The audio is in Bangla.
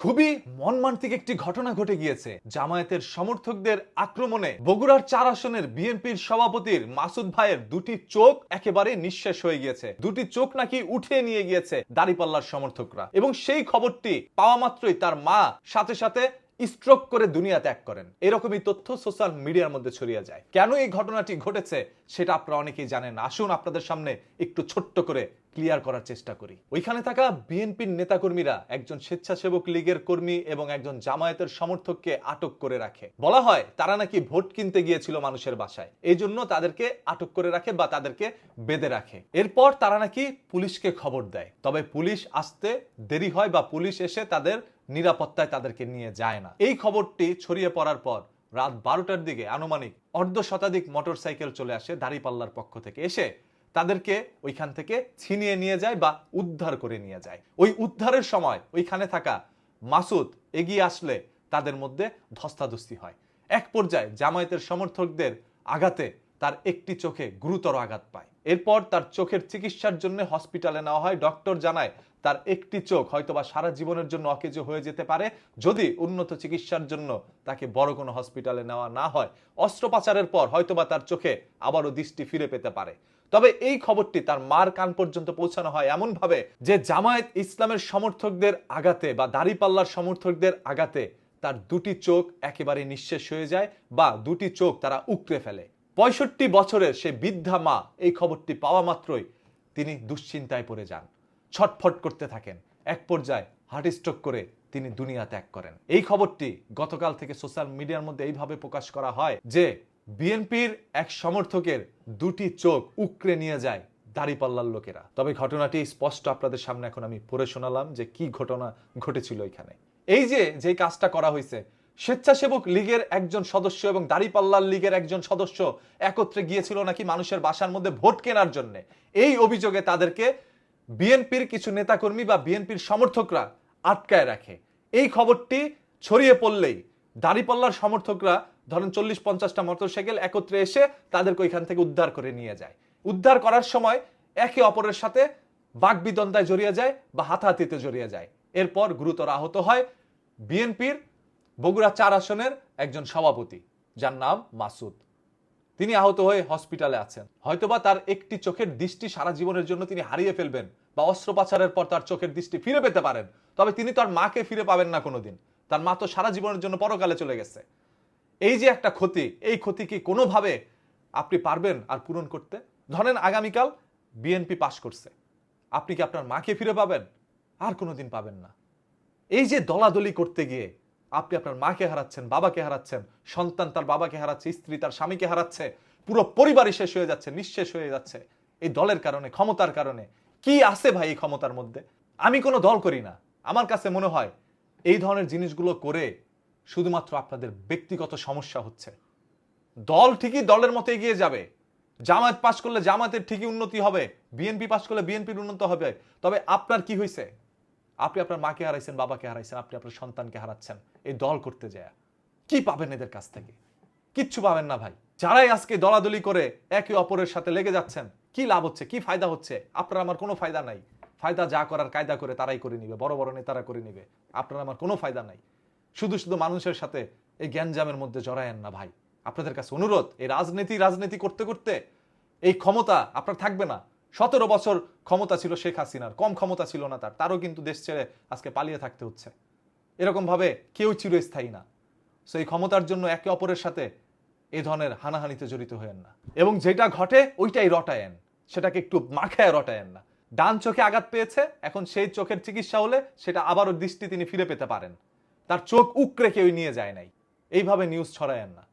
খুবই মর্মান্তিক একটি ঘটনা ঘটে গিয়েছে। জামায়াতের সমর্থকদের আক্রমণে বগুড়ার ৪ আসনের বিএনপির সভাপতির মাসুদ ভাইয়ের দুটি চোখ একেবারে নিঃশেষ হয়ে গিয়েছে। দুটি চোখ নাকি উঠিয়ে নিয়ে গিয়েছে দাড়িপাল্লার সমর্থকরা, এবং সেই খবরটি পাওয়া মাত্রই তার মা সাথে সাথে স্ট্রোক করে দুনিয়া ত্যাগ করেন। এরকমই তথ্য সোশ্যাল মিডিয়ার মধ্যে ছড়িয়ে যায়। কেন এই ঘটনাটি ঘটেছে সেটা আপনারা অনেকেই জানেন। আসুন আপনাদের সামনে একটু ছোট্ট করে ক্লিয়ার করার চেষ্টা করি। ওইখানে থাকা বিএনপির নেতাকর্মীরা একজন স্বেচ্ছাসেবক লীগের কর্মী এবং একজন জামায়াতের সমর্থককে আটক করে রাখে। বলা হয় তারা নাকি ভোট কিনতে গিয়েছিল মানুষের বাসায়, এই জন্য তাদেরকে আটক করে রাখে বা তাদেরকে বেঁধে রাখে। এরপর তারা নাকি পুলিশকে খবর দেয়, তবে পুলিশ আসতে দেরি হয় বা পুলিশ এসে তাদের নিরাপত্তায় তাদেরকে নিয়ে যায় না। এই খবরটি ছড়িয়ে পড়ার পর রাত 12টার দিকে আনুমানিক অর্ধ শতাধিক মোটরসাইকেল চলে আসে দাড়িপাল্লার পক্ষ থেকে, এসে তাদেরকে ওইখান থেকে ছিনিয়ে নিয়ে যায় বা উদ্ধার করে নিয়ে যায়। ওই উদ্ধারের সময় ওইখানে থাকা মাসুদ এগিয়ে আসলে তাদের মধ্যে ধস্তাধস্তি হয়। এক পর্যায়ে জামায়াতের সমর্থকদের আঘাতে তার একটি চোখে গুরুতর আঘাত পায়। এরপর তার চোখের চিকিৎসার জন্য হসপিটালে নেওয়া হয়। ডক্টর জানায় তার একটি চোখ হয়তোবা সারা জীবনের জন্য অকেজ হয়ে যেতে পারে যদি উন্নত চিকিৎসার জন্য তাকে বড় কোনো হসপিটালে নেওয়া না হয়। অস্ত্রোপচারের পর হয়তোবা তার চোখে আবারও দৃষ্টি ফিরে পেতে পারে। তবে এই খবরটি তার মার কান পর্যন্ত পৌঁছানো হয় এমন ভাবে যে জামায়াত ইসলামের সমর্থকদের আঘাতে বা দাড়িপাল্লার সমর্থকদের আঘাতে তার দুটি চোখ একেবারে নিঃশেষ হয়ে যায় বা দুটি চোখ তারা উকড়ে ফেলে। ৬৫ বছরের সে বৃদ্ধা মা এই খবরটি পাওয়া মাত্রই তিনি দুশ্চিন্তায় পড়ে যান, ছটফট করতে থাকেন। এক পর্যায়ে হার্ট স্ট্রোক করে তিনি দুনিয়া ত্যাগ করেন। এই খবরটি গতকাল থেকে সোশ্যাল মিডিয়ার মধ্যে এইভাবে প্রকাশ করা হয় যে বিএনপির এক সমর্থকের দুটি চোখ উকড়ে নিয়ে যায় দাড়িপাল্লার লোকেরা। তবে ঘটনাটি স্পষ্ট আপনাদের সামনে এখন আমি পড়ে শোনালাম যে কি ঘটনা ঘটেছিল এখানে। এই যে কাজটা করা হয়েছে, স্বেচ্ছাসেবক লীগের একজন সদস্য এবং দাড়িপাল্লার লীগের একজন সদস্য একত্রে গিয়েছিল নাকি মানুষের বাসার মধ্যে ভোট কেনার জন্য। এই অভিযোগে তাদেরকে বিএনপির কিছু নেতাকর্মী বা বিএনপির সমর্থকরা আটকায় রাখে। এই খবরটি ছড়িয়ে পড়লেই দাড়িপাল্লার সমর্থকরা ধরেন ৪০-৫০টা মোটরসাইকেল একত্রে এসে তাদেরকে ওইখান থেকে উদ্ধার করে নিয়ে যায়। উদ্ধার করার সময় একে অপরের সাথে বাকবিতন্ডায় জড়িয়ে যায় বা হাতাহাতিতে জড়িয়ে যায়। এরপর গুরুতর আহত হয় বিএনপির বগুড়া ৪ আসনের একজন সভাপতি, যার নাম মাসুদ। তিনি আহত হয়ে হসপিটালে আছেন। হয়তোবা তার একটি চোখের দৃষ্টি সারা জীবনের জন্য তিনি হারিয়ে ফেলবেন বা অস্ত্রোপচারের পর তার চোখের দৃষ্টি ফিরে পেতে পারেন, তবে তিনি তার মাকে ফিরে পাবেন না কোনোদিন। তার মা তো সারা জীবনের জন্য পরকালে চলে গেছে। এই যে একটা ক্ষতি, এই ক্ষতি কি কোনোভাবে আপনি পারবেন আর পূরণ করতে? ধরেন আগামীকাল বিএনপি পাশ করছে, আপনি কি আপনার মাকে ফিরে পাবেন? আর কোনোদিন পাবেন না। এই যে দলাদলি করতে গিয়ে আপনি আপনার মাকে হারাচ্ছেন, বাবাকে হারাচ্ছেন, সন্তান তার বাবাকে হারাচ্ছে, স্ত্রী তার স্বামীকে হারাচ্ছে, পুরো পরিবারই শেষ হয়ে যাচ্ছে, নিঃশেষ হয়ে যাচ্ছে এই দলের কারণে, ক্ষমতার কারণে। কি আছে ভাই এই ক্ষমতার মধ্যে? আমি কোনো দল করি না, আমার কাছে মনে হয় এই ধরনের জিনিসগুলো করে শুধুমাত্র আপনাদের ব্যক্তিগত সমস্যা হচ্ছে। দল ঠিকই দলের মতো এগিয়ে যাবে, জামায়াত পাশ করলে জামায়াতের ঠিকই উন্নতি হবে, বিএনপি পাশ করলে বিএনপির উন্নত হবে, তবে আপনার কি হয়েছে? আপনি আপনার মাকে হারাইছেন, বাবাকে হারাইছেন, আপনি আপনার সন্তানকে হারাচ্ছেন এই দল করতে যায়। কি পাবেন এদের কাছ থেকে? কিচ্ছু পাবেন না ভাই। যারাই আজকে দলাদলি করে একে অপরের সাথে লেগে যাচ্ছেন, কি লাভ হচ্ছে, কি ফায়দা হচ্ছে? আপনার আমার কোনো ফায়দা নাই। ফায়দা যা করার কায়দা করে তারাই করে নিবে, বড় বড় নেতারা করে নিবে। আপনার আমার কোনো ফায়দা নাই। শুধু শুধু মানুষের সাথে এই জ্ঞানজামের মধ্যে জড়ায়েন না ভাই। আপনাদের কাছে অনুরোধ, এই রাজনীতি করতে করতে এই ক্ষমতা আপনার থাকবে না। ১৭ বছর ক্ষমতা ছিল শেখ হাসিনার, কম ক্ষমতা ছিল না তারও কিন্তু দেশ ছেড়ে আজকে পালিয়ে থাকতে হচ্ছে। এরকম ভাবে কেউ চিরস্থায়ী না। সো এই ক্ষমতার জন্য একে অপরের সাথে এই ধরনের হানাহানিতে জড়িত হয়েন না, এবং যেটা ঘটে ওইটাই রটায়েন, সেটাকে একটু মাখায় রটায়েন না। ডান চোখে আঘাত পেয়েছে, এখন সেই চোখের চিকিৎসা হলে সেটা আবারও দৃষ্টি তিনি ফিরে পেতে পারেন। তার চোখ উকড়ে কেউ নিয়ে যায় নাই, এইভাবে নিউজ ছড়ায়েন না।